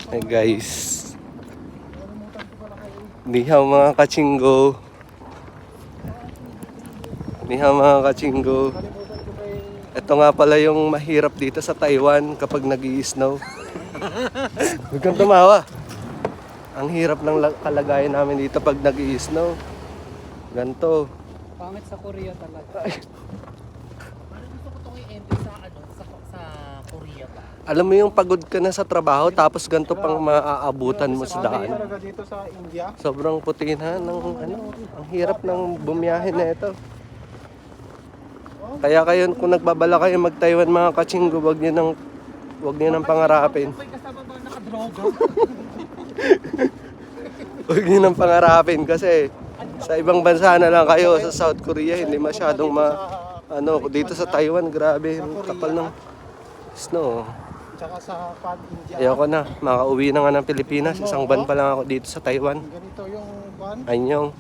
Hey guys, ni hao mga kachinggo. Ni hao mga kachinggo. Ito nga pala yung mahirap dito sa Taiwan kapag nag-i-snow. Huwag kang tumawa. Ang hirap ng kalagayan namin dito pag nag-i-snow. Ganto. Pangit sa Korea talaga. Parang gusto ko itong i-entry sa Korea ba? Alam mo yung pagod ka na sa trabaho tapos ganto pang maaabutan mo sa daan. Talaga dito sa India. Sobrang puti na ng ang hirap ng bumiyahe na ito. Kaya kayo kung nagbabala kayo mag-Taiwan mga kachinggo, wag niyo nang pangarapin. May kasama ba nakadroga? Huwag niyo nang pangarapin kasi sa ibang bansa na lang kayo, sa South Korea hindi masyadong dito sa Taiwan grabe ang kapal ng snow. Tsaka sa Pan India. Ayoko na, makauwi na nga ng Pilipinas, isang buwan pa lang ako dito sa Taiwan. Ganito yung ban. Anyong.